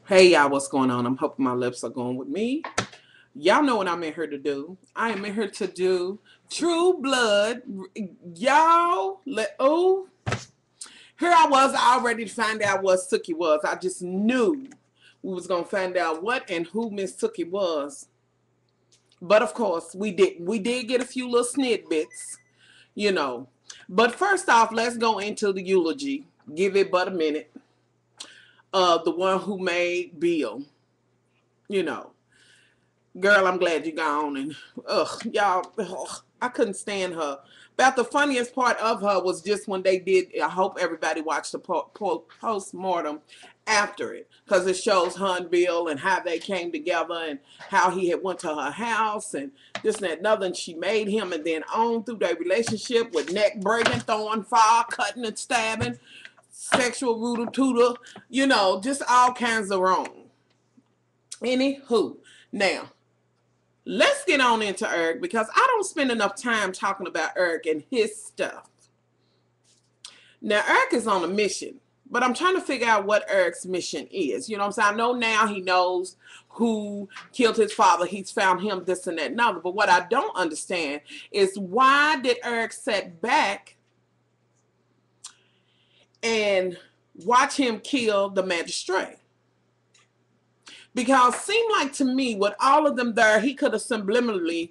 Hey y'all, what's going on? I'm hoping my lips are going with me. Y'all know what I'm in here to do. I am in here to do True Blood. Y'all, here I was already to find out what Sookie was. I just knew we was gonna find out what and who Miss Sookie was. But of course, we didn't. We did get a few little snidbits, you know. But first off, let's go into the eulogy. Give it but a minute. The one who made Bill, you know. Girl, I'm glad you gone. And y'all, I couldn't stand her. About the funniest part of her was just when they did. I hope everybody watched the post mortem after it, because it shows her and Bill and how they came together and how he had went to her house and this and that and other. And she made him, and then on through their relationship with neck breaking, throwing fire, cutting and stabbing, sexual rooter tooter, just all kinds of wrong. Anywho, now let's get on into Eric, because I don't spend enough time talking about Eric and his stuff. Now, Eric is on a mission, but I'm trying to figure out what Eric's mission is. You know what I'm saying? I know now he knows who killed his father. He's found him, this and that and other. But what I don't understand is, why did Eric sit back and watch him kill the magistrate? Because it seemed like to me, with all of them there, he could have subliminally,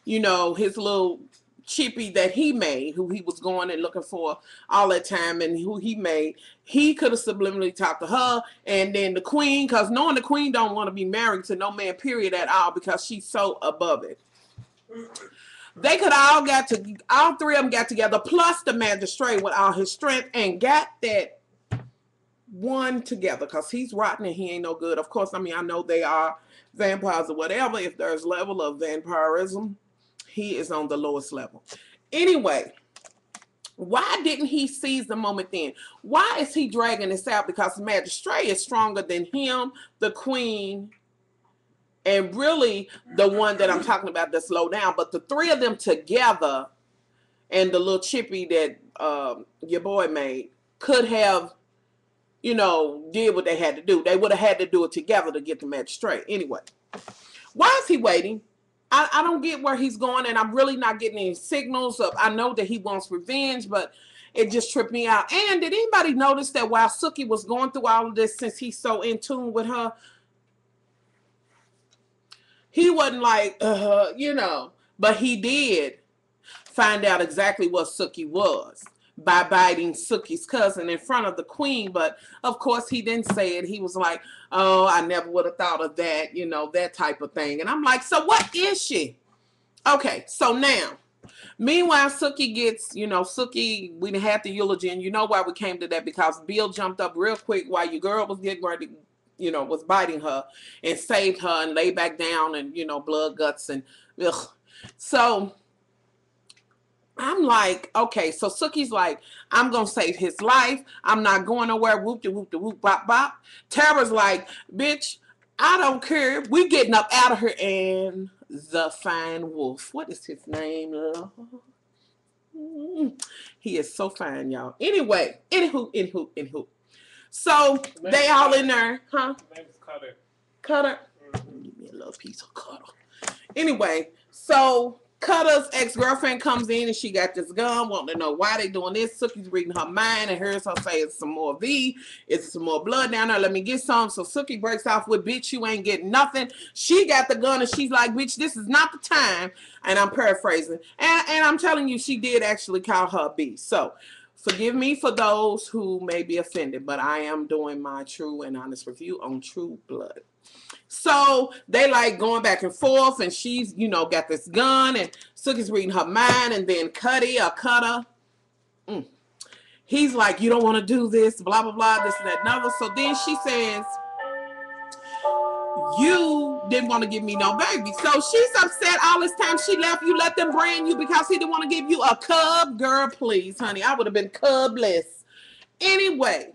his little chippy that he made, who he was going and looking for all that time, and who he made, he could have subliminally talked to her, and then the queen, because knowing the queen don't want to be married to no man, period, at all, because she's so above it. They could all three of them got together, plus the magistrate with all his strength, and got that one together, because he's rotten and he ain't no good. Of course, I know they are vampires or whatever. If there's level of vampirism, he is on the lowest level. Anyway, why didn't he seize the moment then? Why is he dragging this out? Because the magistrate is stronger than him, the queen, and really the one that I'm talking about that's low down. But the three of them together and the little chippy that your boy made could have did what they had to do. They would have had to do it together to get the match straight. Anyway, why is he waiting? I don't get where he's going, and I'm really not getting any signals of. I know that he wants revenge, but it just tripped me out. And did anybody notice that while Sookie was going through all of this, since he's so in tune with her, he wasn't like, but he did find out exactly what Sookie was by biting Sookie's cousin in front of the queen. But of course he didn't say it. He was like, oh, I never would have thought of that, that type of thing. And I'm like, so what is she? Okay, so now, meanwhile, Sookie gets, Sookie, we had the eulogy, and you know why we came to that, because Bill jumped up real quick while your girl was getting ready, was biting her, and saved her and lay back down, and, blood, guts, and ugh. So I'm like, okay, so Sookie's like, I'm going to save his life. I'm not going nowhere. Whoop-de-whoop-de-whoop, bop-bop. Tara's like, bitch, I don't care. We getting up out of here. And the fine wolf. What is his name? He is so fine, y'all. Anyway, anywho. So they all in there. Huh? His name is Cutter. Cutter? Give me a little piece of Cutter. Anyway, so Cutter's ex-girlfriend comes in and she got this gun, wanting to know why they doing this. Sookie's reading her mind and hears her say, it's some more it's some more blood down there, let me get some. So Sookie breaks off with, bitch, you ain't getting nothing. She got the gun and she's like, bitch, this is not the time. And I'm paraphrasing. And I'm telling you, she did actually call her a beast. So forgive me for those who may be offended, but I am doing my true and honest review on True Blood. So they like going back and forth, and she's, got this gun, and Sookie's reading her mind, and then Cutter, he's like, you don't want to do this, blah, blah, blah, this and that and other. So then she says, you didn't want to give me no baby. So she's upset all this time. She left you, let them brand you because he didn't want to give you a cub. Girl, please, honey, I would have been cubless. Anyway.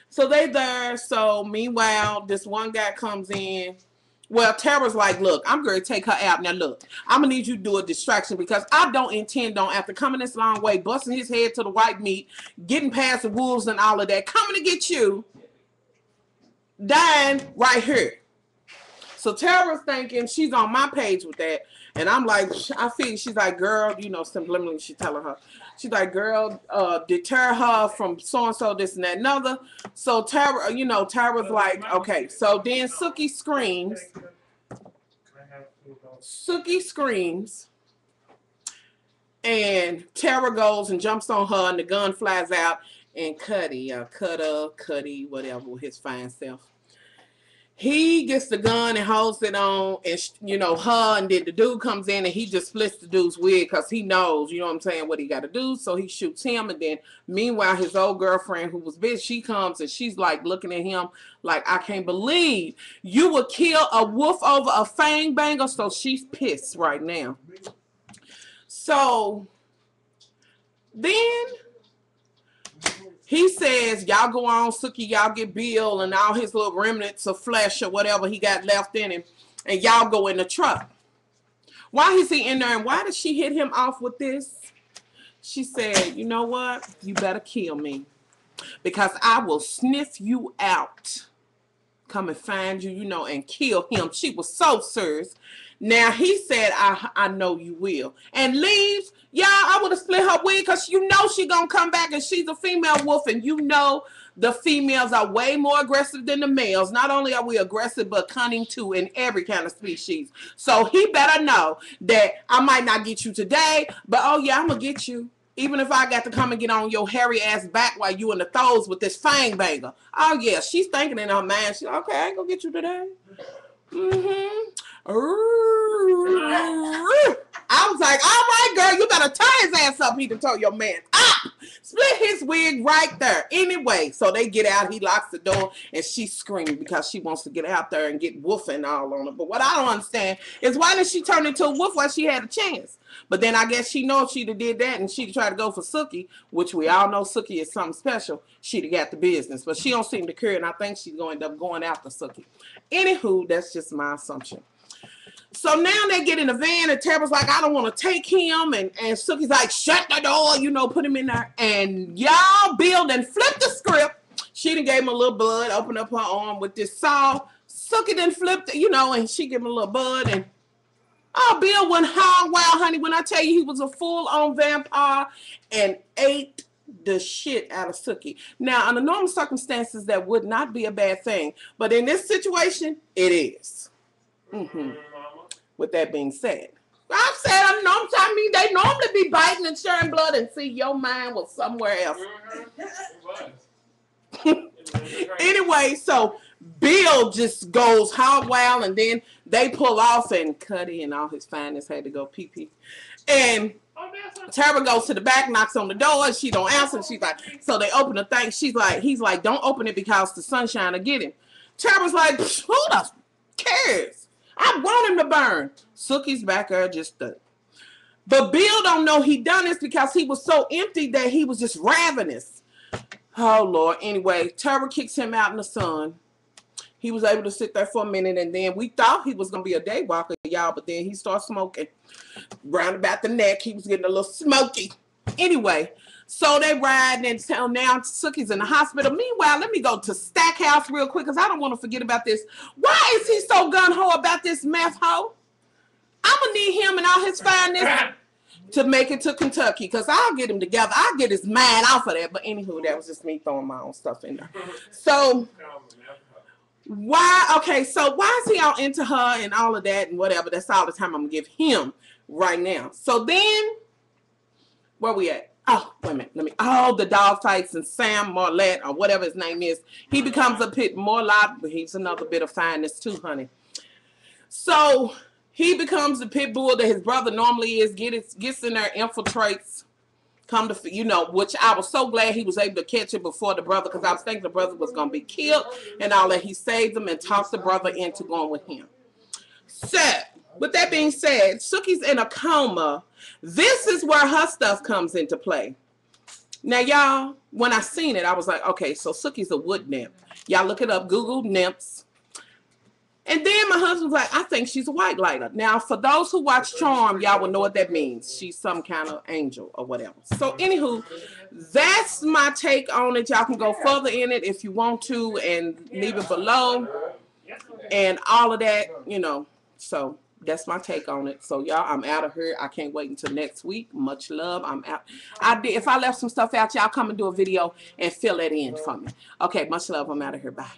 So they there. So meanwhile, this one guy comes in. Well, Tara's like, look, I'm going to take her out. Now, look, I'm going to need you to do a distraction, because I don't intend on, after coming this long way, busting his head to the white meat, getting past the wolves and all of that, coming to get you. dying right here. So Tara's thinking she's on my page with that. And I'm like, I feel she's like, girl, you know, subliminally she's telling her. She's like, girl, deter her from so-and-so, this and that, another. So Tara, you know, Tara's like, okay. So then Suki screams. Suki screams. And Tara goes and jumps on her and the gun flies out. And Cuddy, Cuddy, whatever, his fine self. He gets the gun and holds it on, and you know, her, and then the dude comes in and he just splits the dude's wig because he knows, you know what I'm saying, what he got to do. So he shoots him, and then meanwhile, his old girlfriend who was bitch, she comes and she's like looking at him like, I can't believe you would kill a wolf over a fang banger. So she's pissed right now. So then he says, y'all go on, Suki, y'all get Bill and all his little remnants of flesh or whatever he got left in him, and y'all go in the truck. Why is he in there, and why did she hit him off with this? She said, you know what? You better kill me, because I will sniff you out. Come and find you, you know, and kill him. She was so serious. Now, he said, I know you will. And leaves. Y'all, I would have split her wig because you know she going to come back and she's a female wolf. And you know the females are way more aggressive than the males. Not only are we aggressive, but cunning too in every kind of species. So he better know that I might not get you today, but oh yeah, I'm going to get you. Even if I got to come and get on your hairy ass back while you in the throes with this fang banger. Oh yeah, she's thinking in her mind, she's okay, I ain't going to get you today. I was like, all right, girl, you better tie his ass up. He done told your man, split his wig right there. Anyway, so they get out. He locks the door, and she's screaming because she wants to get out there and get woofing all on her. But what I don't understand is why did she turn into a wolf while she had a chance? But then I guess she knows she'd have did that, and she'd try to go for Suki, which we all know Suki is something special. She'd have got the business, but she don't seem to care, and I think she's going to end up going after Suki. Anywho, that's just my assumption. So now they get in the van, and Tara's like, I don't want to take him. And Suki's like, shut the door, you know, put him in there. And y'all, Bill done flipped the script. She done gave him a little blood, opened up her arm with this saw. Suki done flipped it, you know, and she gave him a little bud. And oh, Bill went hog wild, honey. When I tell you he was a full-on vampire and ate the shit out of Suki. Now, under normal circumstances, that would not be a bad thing. But in this situation, it is. With that being said, I said, I mean, they normally be biting and sharing blood, and see, your mind was somewhere else. Anyway, so Bill just goes hog wild, and then they pull off, and Cuddy and all his finest had to go pee-pee. And Tara goes to the back, knocks on the door, and she don't answer. And she's like, so they open the thing. He's like, don't open it because the sunshine will get him. Tara's like, who the cares? I want him to burn. Suki's back there just stuck. But Bill don't know he done this because he was so empty that he was just ravenous. Oh, Lord. Anyway, Tara kicks him out in the sun. He was able to sit there for a minute, and then we thought he was going to be a day walker, y'all, but then he started smoking. Round about the neck, he was getting a little smoky. Anyway, so they ride, and so now Suki's in the hospital. Meanwhile, let me go to Stackhouse real quick because I don't want to forget about this. Why is he so gun-ho about this meth hoe? I'm going to need him and all his fineness to make it to Kentucky because I'll get him together. I'll get his mind off of that. But anywho, that was just me throwing my own stuff in there. So why is he all into her and all of that and whatever? That's all the time I'm going to give him right now. So then, where we at? Oh, wait a minute. The dog fights, and Sam Marlette, or whatever his name is, he becomes a pit Marlott, but he's another bit of fineness too, honey. So he becomes the pit bull that his brother normally is, gets in there, infiltrates, come to, you know, which I was so glad he was able to catch it before the brother, because I was thinking the brother was going to be killed and all that. He saved him and talked the brother into going with him. So, with that being said, Suki's in a coma. This is where her stuff comes into play. Now, y'all, when I seen it, I was like, okay, so Suki's a wood nymph. Y'all look it up, Google nymphs. And then my husband's like, I think she's a white lighter. Now, for those who watch Charm, y'all will know what that means. She's some kind of angel or whatever. So, anywho, that's my take on it. Y'all can go further in it if you want to and leave it below and all of that, you know. So, that's my take on it. So, y'all, I'm out of here. I can't wait until next week. Much love. I'm out. If I left some stuff out, y'all come and do a video and fill it in for me. Okay, much love. I'm out of here. Bye.